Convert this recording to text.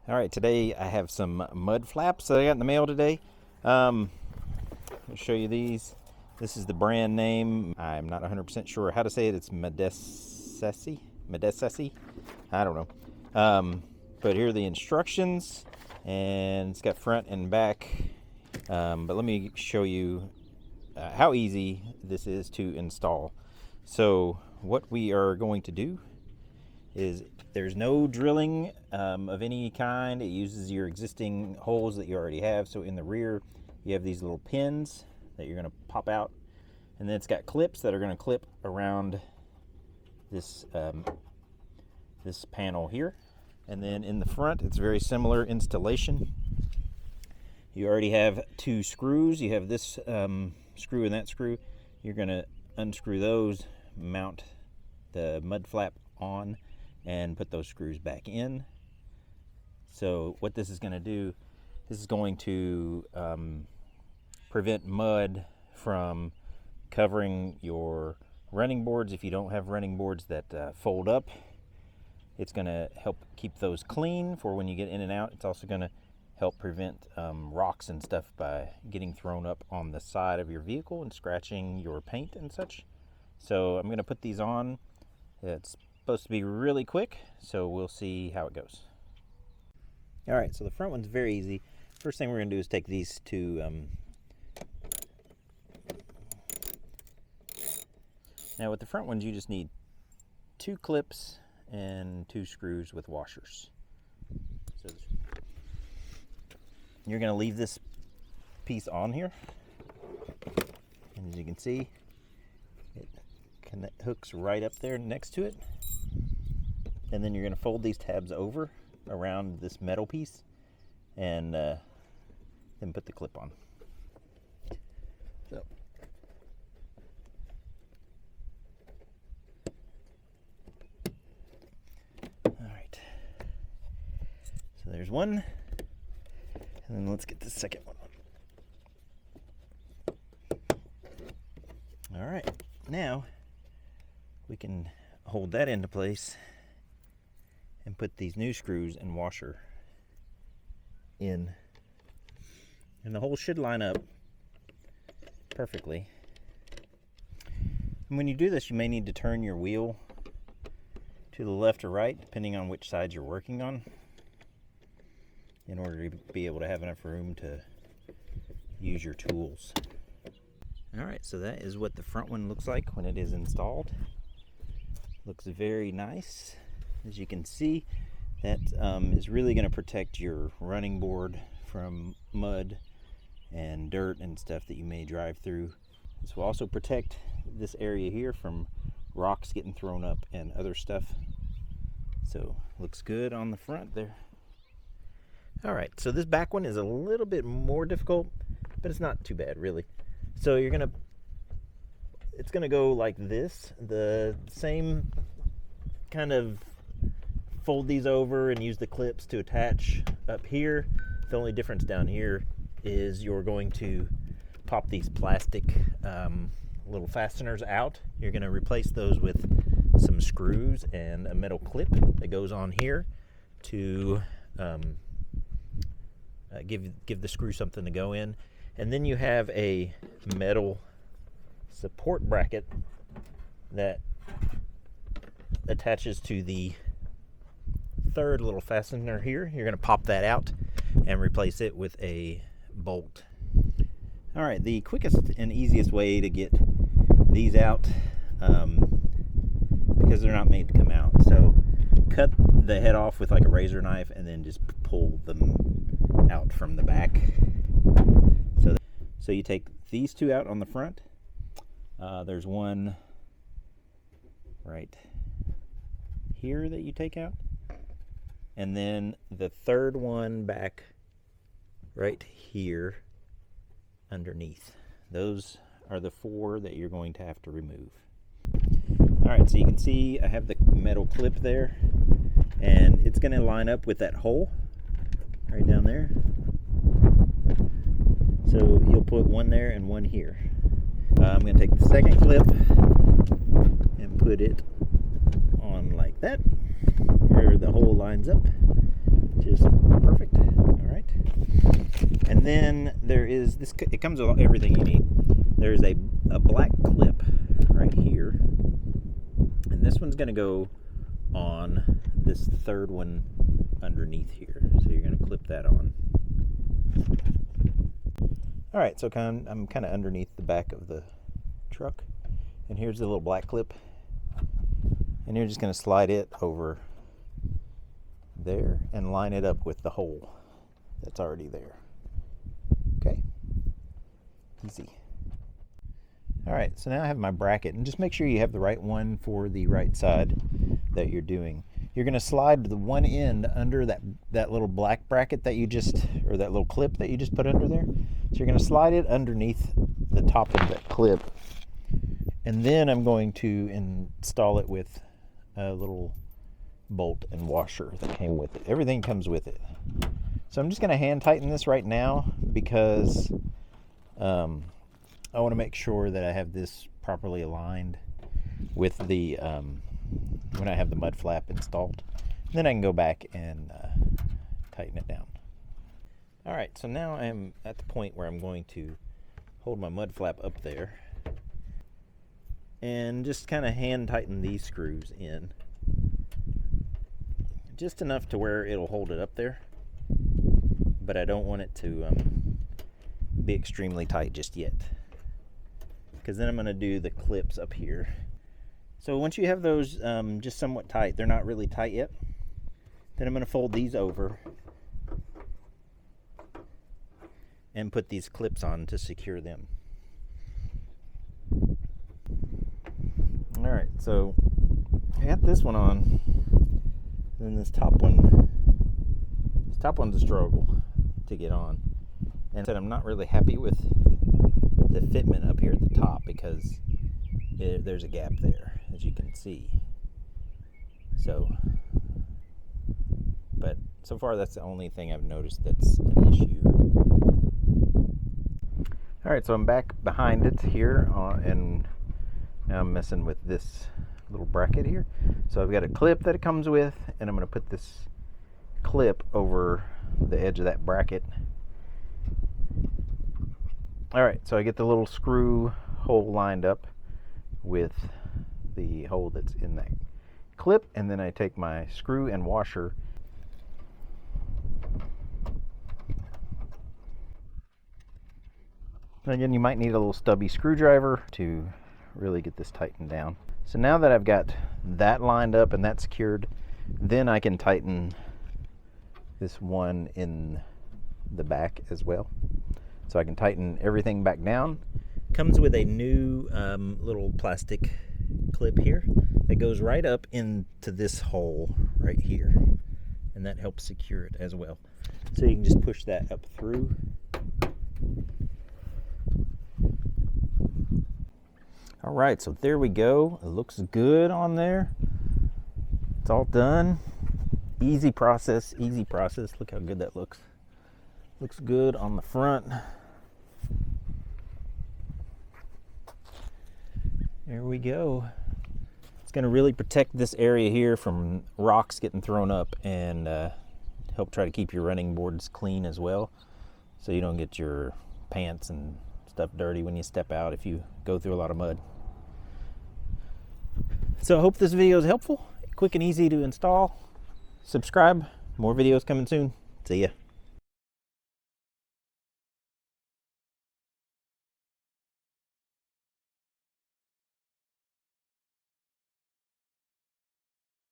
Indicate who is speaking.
Speaker 1: All right, today I have some Mudflaps that I got in the mail today. I'll show you these. This is the brand name. I'm not 100% sure how to say it. It's Medesasi? Medesasi? I don't know. But here are the instructions, and it's got front and back. But let me show you how easy this is to install. So what we are going to do is there's no drilling of any kind. It uses your existing holes that you already have. So in the rear, you have these little pins that you're going to pop out, and then it's got clips that are going to clip around this this panel here. And then in the front, it's very similar installation. You already have two screws. You have this screw and that screw. You're going to unscrew those, mount the mud flap on, and put those screws back in. So what this is going to do, this is going to prevent mud from covering your running boards. If you don't have running boards that fold up, it's going to help keep those clean for when you get in and out. It's also going to help prevent rocks and stuff by getting thrown up on the side of your vehicle and scratching your paint and such. So I'm going to put these on. It's supposed to be really quick, so we'll see how it goes. All right, so the front one's very easy. First thing we're going to do is take these two now with the front ones, you just need two clips and two screws with washers. So you're going to leave this piece on here, and as you can see, it hooks right up there next to it. And then you're going to fold these tabs over around this metal piece, and then put the clip on. So all right, so there's one, and then let's get the second one on. All right, now we can hold that into place and put these new screws and washer in, and the hole should line up perfectly. And when you do this, you may need to turn your wheel to the left or right, depending on which side you're working on, in order to be able to have enough room to use your tools. All right, so that is what the front one looks like when it is installed. Looks very nice. As you can see, that is really going to protect your running board from mud and dirt and stuff that you may drive through. This will also protect this area here from rocks getting thrown up and other stuff. So looks good on the front there. All right, so this back one is a little bit more difficult, but it's not too bad really. So it's gonna go like this. The same kind of fold these over and use the clips to attach up here. The only difference down here is you're going to pop these plastic little fasteners out. You're going to replace those with some screws and a metal clip that goes on here to give the screw something to go in. And then you have a metal support bracket that attaches to the third little fastener here. You're going to pop that out and replace it with a bolt. All right, the quickest and easiest way to get these out, because they're not made to come out, so cut the head off with like a razor knife and then just pull them out from the back. So you take these two out on the front. There's one right here that you take out, and then the third one back right here underneath. Those are the four that you're going to have to remove. All right, so you can see I have the metal clip there, and it's going to line up with that hole right down there. So you'll put one there and one here. I'm going to take the second clip and put it on like that, where the hole lines up. Just And then there is this, it comes with everything you need. There's a black clip right here, and this one's going to go on this third one underneath here. So you're going to clip that on. All right, so I'm kind of underneath the back of the truck, and here's the little black clip, and you're just going to slide it over there and line it up with the hole that's already there. Okay, easy. All right, so now I have my bracket, and just make sure you have the right one for the right side that you're doing. You're going to slide the one end under that little black bracket that you just, or that little clip that you just put under there. So you're going to slide it underneath the top of that clip, and then I'm going to install it with a little bolt and washer that came with it. Everything comes with it. So I'm just going to hand tighten this right now because I want to make sure that I have this properly aligned with the when I have the mud flap installed. And then I can go back and tighten it down. All right, so now I'm at the point where I'm going to hold my mud flap up there and just kind of hand tighten these screws in, just enough to where it'll hold it up there, but I don't want it to be extremely tight just yet, because then I'm going to do the clips up here. So once you have those just somewhat tight, they're not really tight yet, then I'm going to fold these over and put these clips on to secure them. All right, so I got this one on, and then this top one's a struggle to get on. And I'm not really happy with the fitment up here at the top because there's a gap there, as you can see. So, but so far that's the only thing I've noticed that's an issue. All right, so I'm back behind it here, and now I'm messing with this little bracket here. So I've got a clip that it comes with, and I'm going to put this clip over the edge of that bracket. All right, so I get the little screw hole lined up with the hole that's in that clip, and then I take my screw and washer Again, you might need a little stubby screwdriver to really get this tightened down. So now that I've got that lined up and that secured, then I can tighten this one in the back as well. So I can tighten everything back down. Comes with a new little plastic clip here that goes right up into this hole right here, and that helps secure it as well. So you can just push that up through. All right, so there we go. It looks good on there. It's all done. Easy process, easy process. Look how good that looks. Looks good on the front. There we go. It's going to really protect this area here from rocks getting thrown up, and help try to keep your running boards clean as well, so you don't get your pants and stuff dirty when you step out if you go through a lot of mud. So I hope this video is helpful, quick and easy to install. Subscribe, more videos coming soon. See ya.